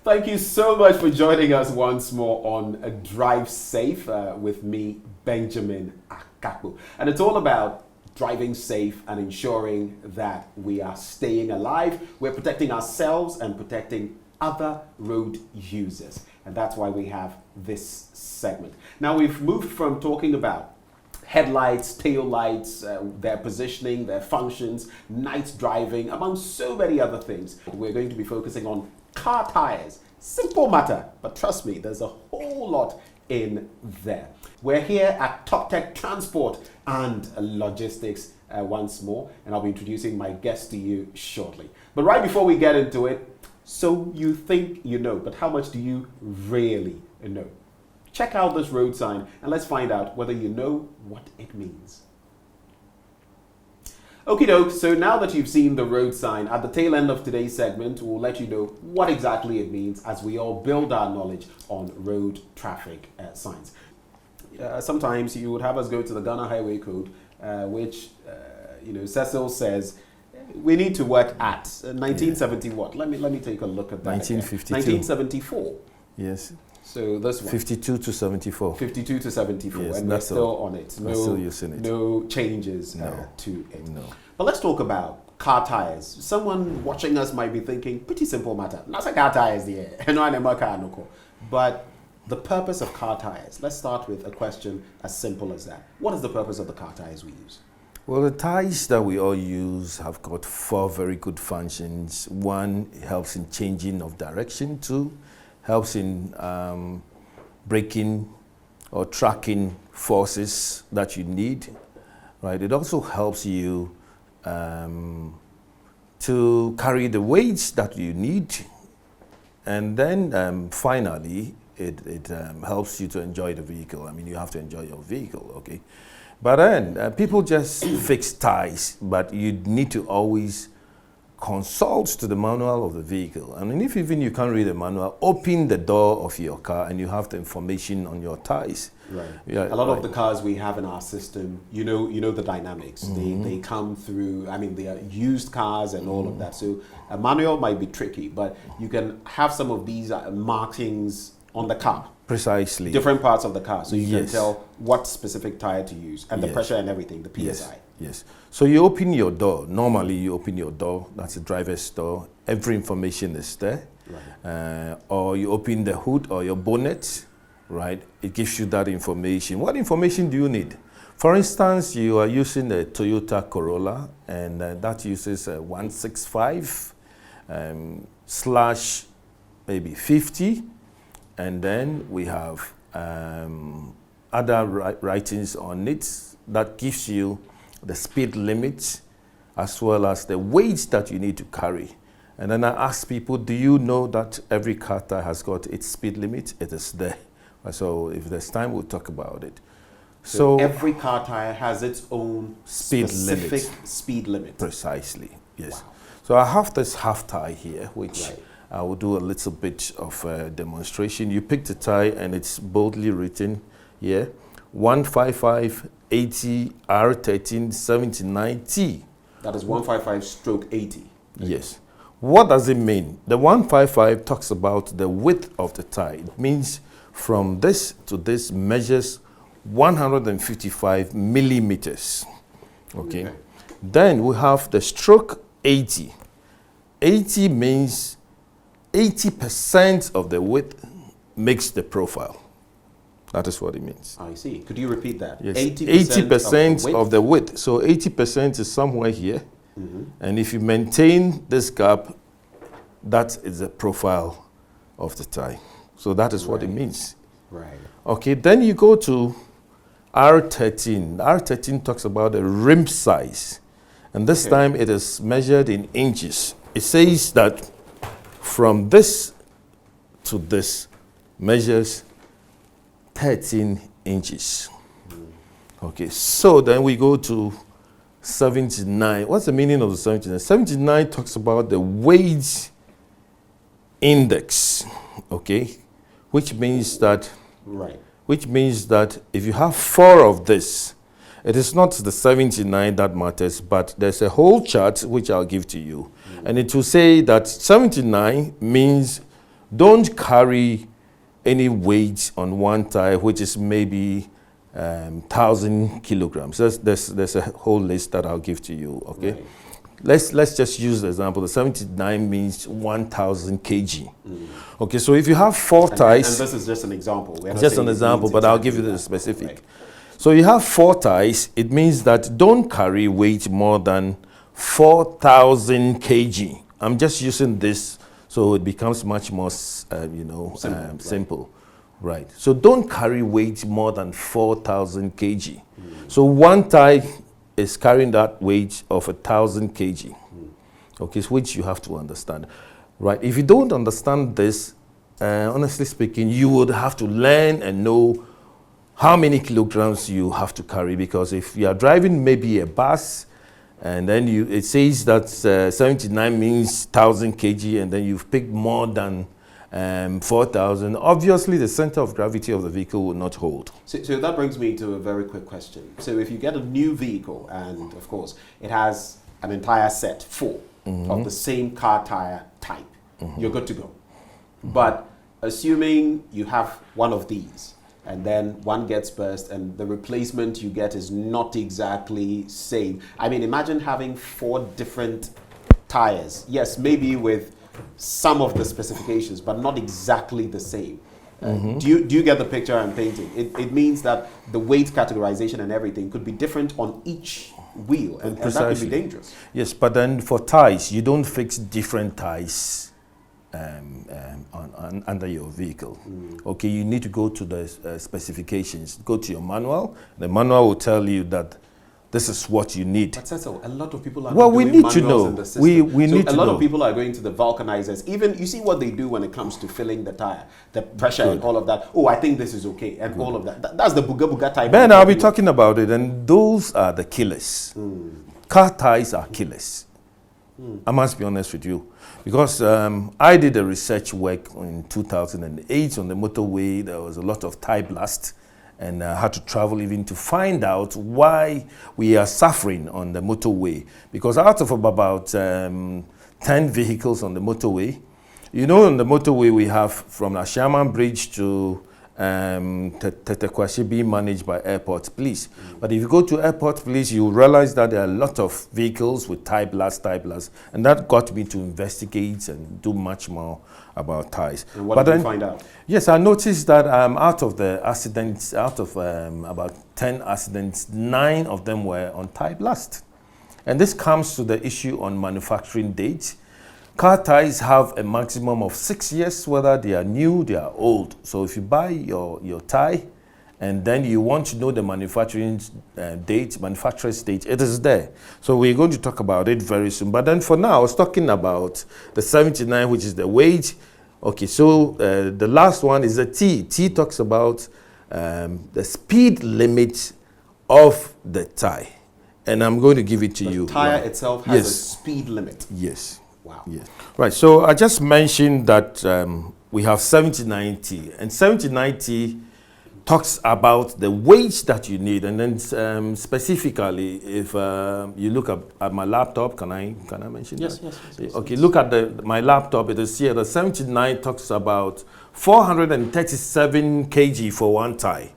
Thank you so much for joining us once more on Drive Safe with me, Benjamin Akakpo. And it's all about driving safe and ensuring that we are staying alive. We're protecting ourselves and protecting other road users. And that's why we have this segment. Now, we've moved from talking about headlights, tail lights, their positioning, their functions, night driving, among so many other things. We're going to be focusing on car tires. Simple matter, but trust me, there's a whole lot in there. We're here at TopTech Transport and Logistics once more, and I'll be introducing my guest to you shortly. But right before we get into it, so you think you know, but how much do you really know? Check out this road sign and let's find out whether you know what it means. Okie doke, so now that you've seen the road sign, at the tail end of today's segment, we'll let you know what exactly it means as we all build our knowledge on road traffic signs. Sometimes you would have us go to the Ghana Highway Code, which, Cecil says we need to work at 1970 what? Let me take a look at that. 1952. 1974. Yes. So this one. 52 to 74. 52 to 74, yes, and we're still on it. We're still using it. No changes no. To it. No. But let's talk about car tires. Someone watching us might be thinking, pretty simple matter. That's a car tires there. But the purpose of car tires. Let's start with a question as simple as that. What is the purpose of the car tires we use? Well, the tires that we all use have got 4 very good functions. 1, it helps in changing of direction. 2, helps in braking or tracking forces that you need, right? It also helps you to carry the weights that you need. And then finally, it helps you to enjoy the vehicle. I mean, you have to enjoy your vehicle, okay? But then people just fix tires, but you need to always consult to the manual of the vehicle. I mean, if even you can't read the manual, open the door of your car and you have the information on your tires. Right. Yeah, a lot of the cars we have in our system, you know the dynamics. Mm-hmm. They come through, I mean, they are used cars and all of that. So a manual might be tricky, but you can have some of these markings on the car. Precisely. Different parts of the car. So you can Yes. tell what specific tire to use and the Yes. pressure and everything, the PSI. Yes. Yes. So you open your door. Normally you open your door. That's a driver's door. Every information is there. Right. Or you open the hood or your bonnet, right? It gives you that information. What information do you need? For instance, you are using a Toyota Corolla and that uses a 165 slash maybe 50. And then we have other writings on it that gives you the speed limit as well as the weight that you need to carry. And then I ask people, do you know that every car tire has got its speed limit? It is there. So if there's time, we'll talk about it. So every car tire has its own specific speed limit. Precisely, yes. Wow. So I have this half tire here, which right. I will do a little bit of a demonstration. You pick the tire and it's boldly written here, 155 80 R13 79T. That is 155/80. Yes. What does it mean? The 155 talks about the width of the tire. It means from this to this measures 155 millimeters. Okay. Then we have the stroke 80. 80 means 80% of the width makes the profile. That is what it means. I see. Could you repeat that? Yes. 80% of the width. So 80% is somewhere here. Mm-hmm. And if you maintain this gap, that is the profile of the tire. So that is what it means. Right. Okay, then you go to R13. R13 talks about the rim size. And this time it is measured in inches. It says that from this to this measures 13 inches. Okay, so then we go to 79. What's the meaning of the 79? 79 talks about the weight index, okay, which means that if you have 4 of this it is not the 79 that matters, but there's a whole chart which I'll give to you. And it will say that 79 means don't carry any weight on one tire, which is maybe 1,000 kilograms. There's a whole list that I'll give to you, okay? Right. Let's just use the example. The 79 means 1,000 kg. Okay, so if you have 4 tires... And this is just an example. Just an example, but I'll give you the specific. Right. So you have 4 tires. It means that don't carry weight more than 4,000 kg. I'm just using this so it becomes much more, simple. Right. So don't carry weight more than 4,000 kg. So one tire is carrying that weight of 1,000 kg. Okay, which you have to understand. Right. If you don't understand this, honestly speaking, you would have to learn and know how many kilograms you have to carry, because if you are driving maybe a bus, and then it says that 79 means 1,000 kg, and then you've picked more than 4,000. Obviously, the center of gravity of the vehicle will not hold. So that brings me to a very quick question. So if you get a new vehicle, and of course, it has an entire set, 4, of the same car tire type, you're good to go. But assuming you have one of these, and then one gets burst and the replacement you get is not exactly same. I mean, imagine having 4 different tires. Yes, maybe with some of the specifications, but not exactly the same. Do you get the picture I'm painting? It means that the weight categorization and everything could be different on each wheel, and that could be dangerous. Yes, but then for tires, you don't fix different tires under your vehicle. Okay, you need to go to the specifications. Go to your manual. The manual will tell you that this is what you need. But Cecil, a lot of people are we need to know. We need to know. A lot of people are going to the vulcanizers. Even you see what they do when it comes to filling the tire, the pressure and all of that. Oh, I think this is okay, and all of that. That's the booga type. Ben, I'll be talking about it, and those are the killers. Car tires are killers. I must be honest with you. Because I did a research work in 2008 on the motorway. There was a lot of tire blast, and I had to travel even to find out why we are suffering on the motorway. Because out of about 10 vehicles on the motorway, on the motorway we have from the Sherman Bridge to Tetekwashi being managed by Airport Police. But if you go to Airport Police, you realize that there are a lot of vehicles with tire blast, and that got me to investigate and do much more about tires. And what did you find out? Yes, I noticed that out of the accidents, out of about 10 accidents, 9 of them were on tire blast. And this comes to the issue on manufacturing date. Car tires have a maximum of 6 years, whether they are new, they are old. So if you buy your tire and then you want to know the manufacturer's date, it is there. So we're going to talk about it very soon. But then for now, I was talking about the 79, which is the weight. Okay, so the last one is the T. T talks about the speed limit of the tire. And I'm going to give it to you. The tire itself has a speed limit. Yes. Wow. Yeah. Right. So I just mentioned that we have 7090, and 7090 talks about the weight that you need, and then specifically, if you look at my laptop, can I mention yes, that? Yes. Okay. Look at my laptop. It is here. The 79 talks about 437 kg for one tire.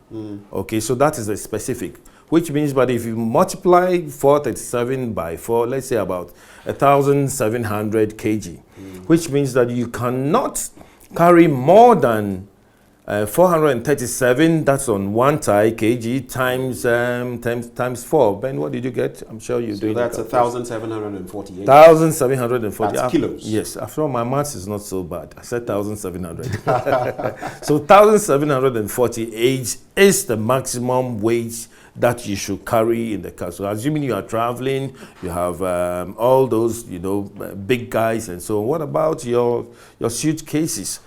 Okay. So that is a specific. Which means, but if you multiply 437 by 4, let's say about 1,700 kg, which means that you cannot carry more than 437, that's on one tire, kg, times 4. Ben, what did you get? I'm sure you do. So that's 1,748. 1,740. That's kilos. Yes, after all, my maths is not so bad. I said 1,700. So 1,748 is the maximum weight that you should carry in the car. So assuming you are traveling, you have all those, big guys and so on. What about your suitcases?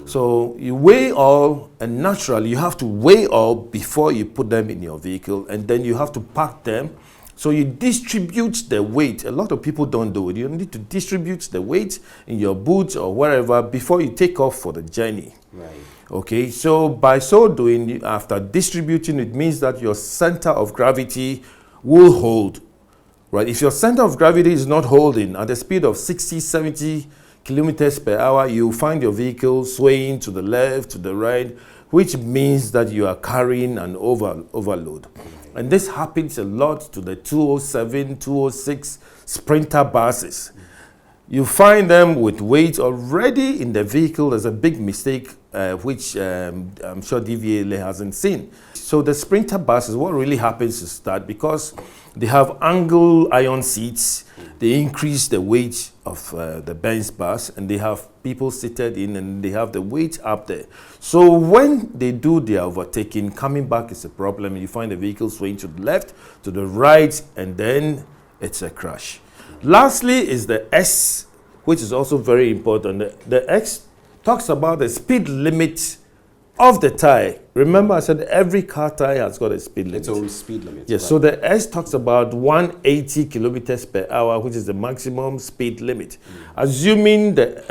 So you weigh all, and naturally you have to weigh all before you put them in your vehicle, and then you have to pack them. So you distribute the weight. A lot of people don't do it. You need to distribute the weight in your boots or wherever before you take off for the journey. Right. Okay, so by so doing, after distributing, it means that your center of gravity will hold. Right? If your center of gravity is not holding at a speed of 60, 70 kilometers per hour, you find your vehicle swaying to the left, to the right, which means that you are carrying an overload. And this happens a lot to the 207, 206 Sprinter buses. You find them with weight already in the vehicle. There's a big mistake which I'm sure DVLA hasn't seen. So the Sprinter buses, what really happens is that because they have angle iron seats, they increase the weight of the Benz bus, and they have people seated in, and they have the weight up there. So when they do their overtaking, coming back is a problem. You find the vehicle swaying to the left, to the right, and then it's a crash. Lastly is the S, which is also very important. The X talks about the speed limit of the tire. Remember, I said every car tire has got a speed limit. Its own speed limit. Yes, right. so the S talks about 180 kilometers per hour, which is the maximum speed limit. Assuming that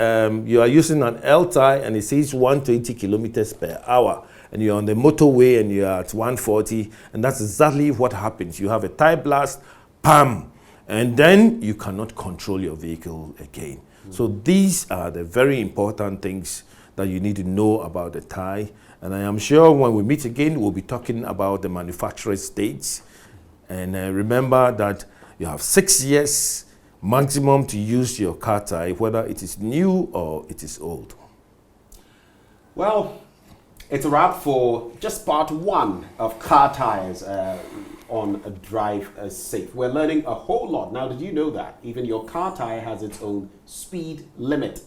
you are using an L tire and it says 120 kilometers per hour, and you're on the motorway and you're at 140, and that's exactly what happens. You have a tire blast, bam, and then you cannot control your vehicle again. So these are the very important things that you need to know about the tire. And I am sure when we meet again, we'll be talking about the manufacturer's dates. And remember that you have 6 years maximum to use your car tire, whether it is new or it is old. Well, it's a wrap for just part one of car tires on a Drive Safe. We're learning a whole lot. Now, did you know that even your car tire has its own speed limit?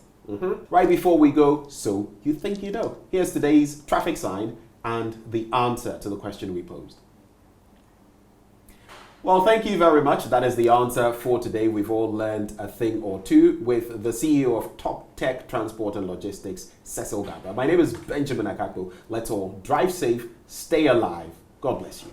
Right before we go, so you think you know. Here's today's traffic sign and the answer to the question we posed. Well, thank you very much. That is the answer for today. We've all learned a thing or two with the CEO of TopTech Transport and Logistics, Cecil Garbrah. My name is Benjamin Akakpo. Let's all drive safe, stay alive. God bless you.